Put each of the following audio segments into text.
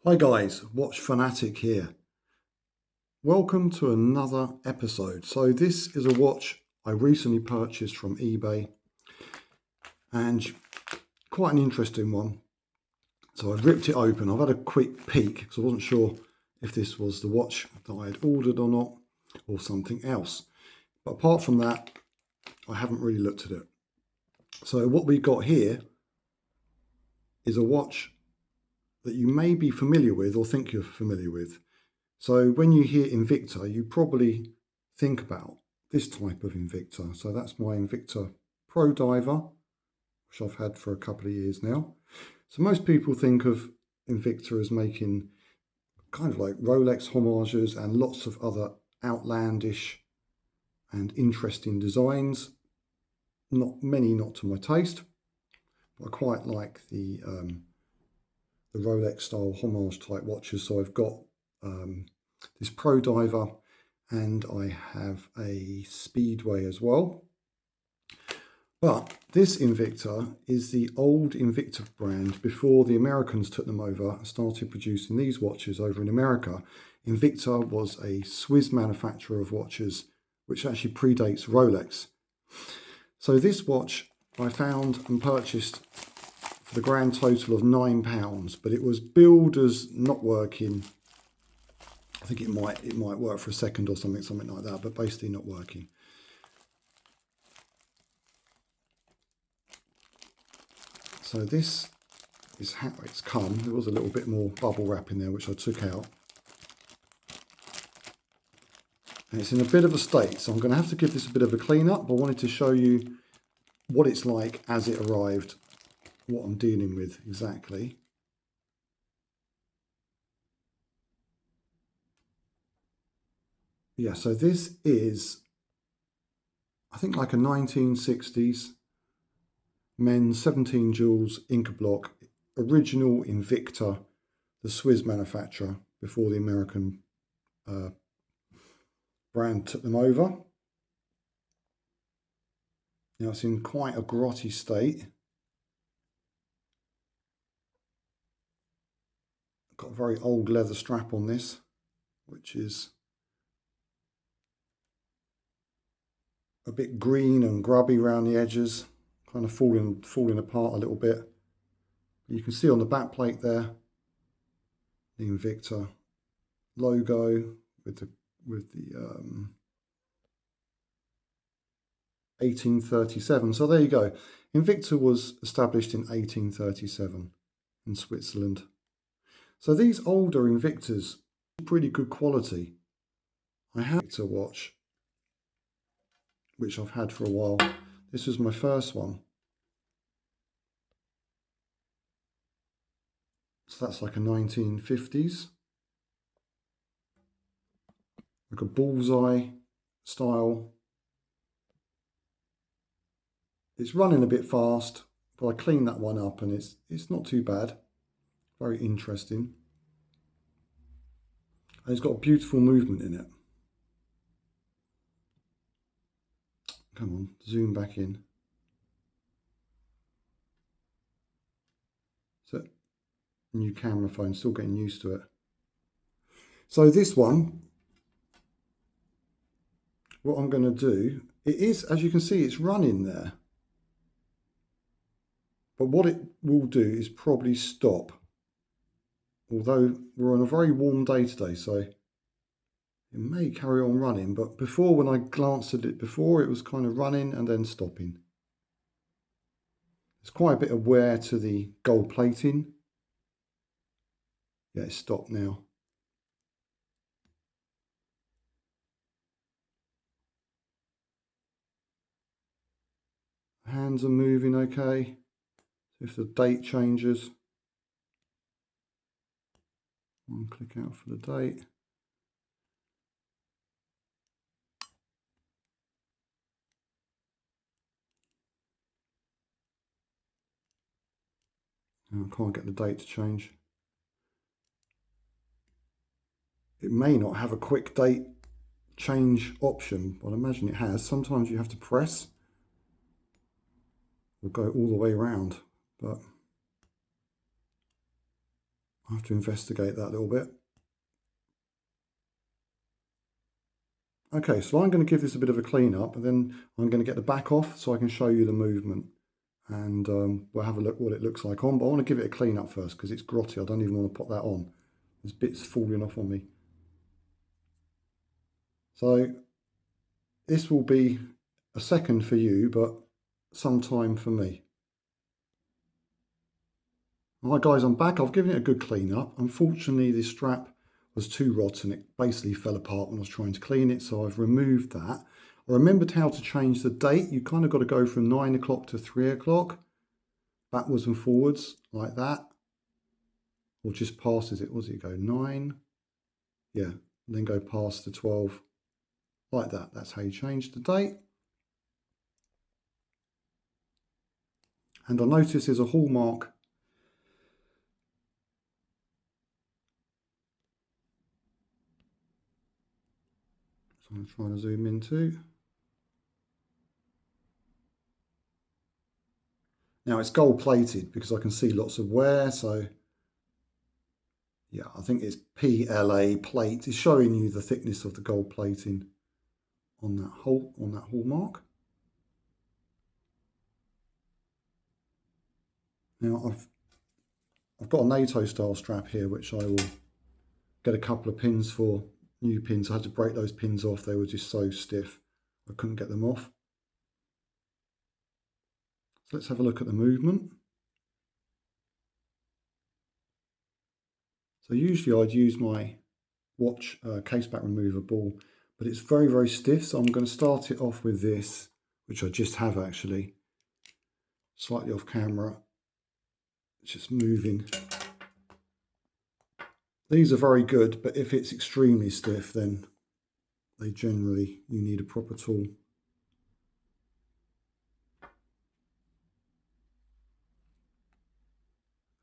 Hi guys, Watch Fanatic here. Welcome to another episode. So this is a watch I recently purchased from eBay and quite an interesting one. So I've ripped it open. I've had a quick peek because I wasn't sure if this was the watch that I had ordered or not or something else. But apart from that, I haven't really looked at it. So what we got here is a watch that you may be familiar with or think you're familiar with. So when you hear Invicta, you probably think about this type of Invicta. So that's my Invicta Pro Diver, which I've had for a couple of years now. So most people think of Invicta as making kind of like Rolex homages and lots of other outlandish and interesting designs. Not many, not to my taste, but I quite like the Rolex style homage type watches. So I've got this Pro Diver and I have a Speedway as well. But this Invicta is the old Invicta brand before the Americans took them over and started producing these watches over in America. Invicta was a Swiss manufacturer of watches which actually predates Rolex. So this watch I found and purchased for the grand total of £9, but it was billed as not working. I think it might work for a second or something like that, but basically not working. So this is how it's come. There was a little bit more bubble wrap in there, which I took out. And it's in a bit of a state, so I'm going to have to give this a bit of a clean up. I wanted to show you what it's like as it arrived, what I'm dealing with exactly. Yeah, so this is, I think, like a 1960s men's 17 jewels Inca block, original Invicta, the Swiss manufacturer before the American brand took them over. Now it's in quite a grotty state. Got a very old leather strap on this, which is a bit green and grubby around the edges, kind of falling apart a little bit. You can see on the back plate there the Invicta logo with the 1837. So there you go. Invicta was established in 1837 in Switzerland. So these older Invictas are pretty good quality. I have a watch which I've had for a while. This was my first one. So that's like a 1950s. Like a bullseye style. It's running a bit fast, but I cleaned that one up and it's not too bad. Very interesting. And it's got a beautiful movement in it. Come on, zoom back in. So, new camera phone, still getting used to it. So this one, what I'm going to do, it is, as you can see, it's running there. But what it will do is probably stop. Although we're on a very warm day today, so it may carry on running. But before, when I glanced at it before, it was kind of running and then stopping. There's quite a bit of wear to the gold plating. Yeah, it's stopped now. Hands are moving okay. If the date changes, I'll click out for the date. Now I can't get the date to change. It may not have a quick date change option, but I imagine it has. Sometimes you have to press or go all the way around, but I have to investigate that a little bit. Okay, so I'm going to give this a bit of a clean up, and then I'm going to get the back off so I can show you the movement. And we'll have a look what it looks like on, but I want to give it a clean up first because it's grotty. I don't even want to put that on. There's bits falling off on me. So this will be a second for you, but some time for me. Alright guys, I'm back. I've given it a good clean up. Unfortunately, this strap was too rotten. It basically fell apart when I was trying to clean it, so I've removed that. I remembered how to change the date. You kind of got to go from 9 o'clock to 3 o'clock, backwards and forwards like that, or just past as it was. It go 9, yeah, and then go past the 12 like that. That's how you change the date. And I notice there's a hallmark so I'm trying to zoom in too. Now it's gold plated because I can see lots of wear, so yeah, I think it's PLA plate. It's showing you the thickness of the gold plating on that hallmark. Now I've got a NATO style strap here, which I will get a couple of pins for, new pins. I had to break those pins off. They were just so stiff. I couldn't get them off. So let's have a look at the movement. So usually I'd use my watch case back remover ball, but it's very, very stiff. So I'm going to start it off with this, which I just have actually, slightly off camera. It's just moving. These are very good, but if it's extremely stiff, then you need a proper tool.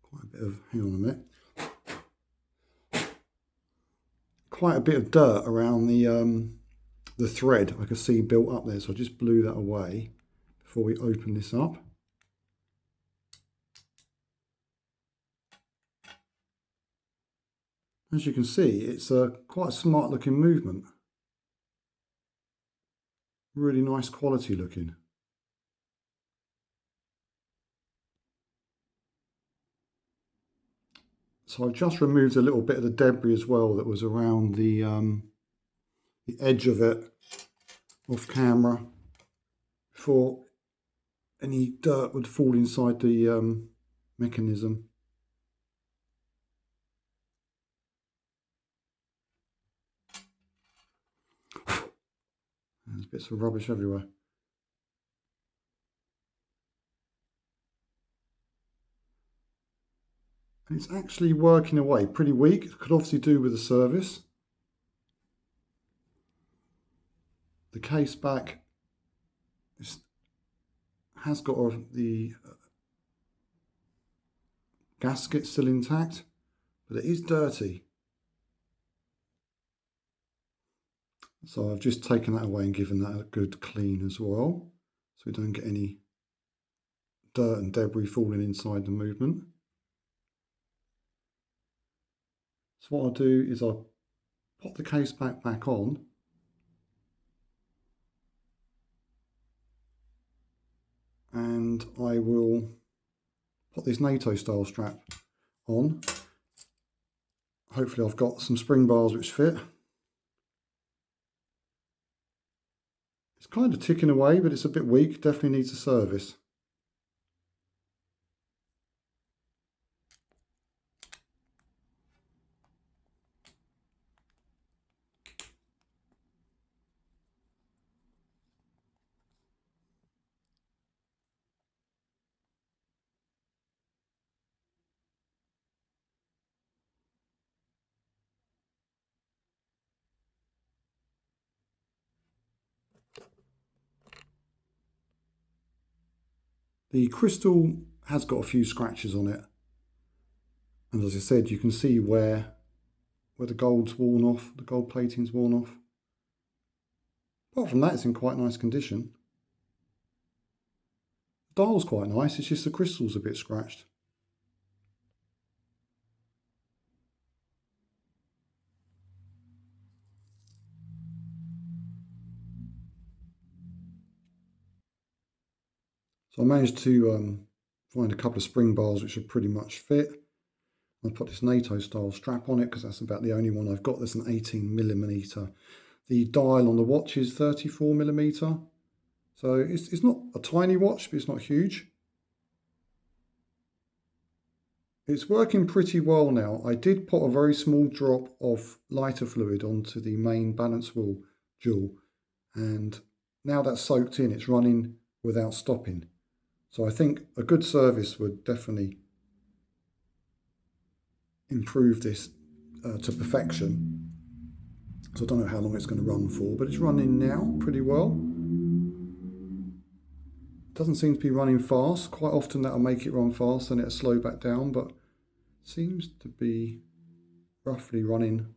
Quite a bit of, hang on a minute. Quite a bit of dirt around the thread I could see built up there, so I just blew that away before we open this up. As you can see, it's quite a smart looking movement. Really nice quality looking. So I've just removed a little bit of the debris as well that was around the edge of it off camera before any dirt would fall inside the mechanism. There's bits of rubbish everywhere. And it's actually working away pretty weak. It could obviously do with the service. The case back has got the gasket still intact, but it is dirty. So I've just taken that away and given that a good clean as well, so we don't get any dirt and debris falling inside the movement. So what I'll do is I'll pop the case back on, and I will put this NATO style strap on. Hopefully I've got some spring bars which fit. It's kind of ticking away, but it's a bit weak. Definitely needs a service. The crystal has got a few scratches on it, and as I said, you can see where the gold's worn off, the gold plating's worn off. Apart from that, it's in quite nice condition. The dial's quite nice, it's just the crystal's a bit scratched. So I managed to find a couple of spring bars which would pretty much fit. I'll put this NATO style strap on it because that's about the only one I've got. There's an 18mm. The dial on the watch is 34mm. So it's not a tiny watch, but it's not huge. It's working pretty well now. I did put a very small drop of lighter fluid onto the main balance wheel jewel, and now that's soaked in, it's running without stopping. So I think a good service would definitely improve this to perfection. So I don't know how long it's going to run for, but it's running now pretty well. Doesn't seem to be running fast. Quite often that'll make it run fast and it'll slow back down, but seems to be roughly running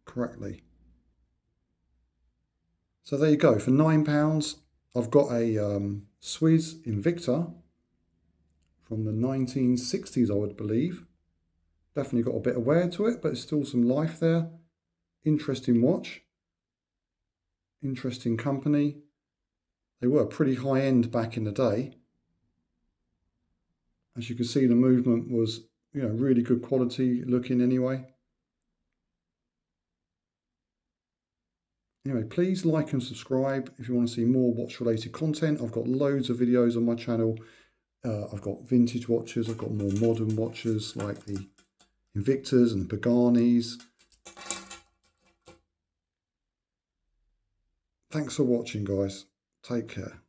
correctly. So there you go. For £9, I've got a Swiss Invicta from the 1960s, I would believe. Definitely got a bit of wear to it, but there's still some life there. Interesting watch. Interesting company. They were pretty high end back in the day. As you can see, the movement was, really good quality looking anyway. Anyway, please like and subscribe if you want to see more watch related content. I've got loads of videos on my channel. I've got vintage watches, I've got more modern watches like the Invictas and the Paganis. Thanks for watching, guys. Take care.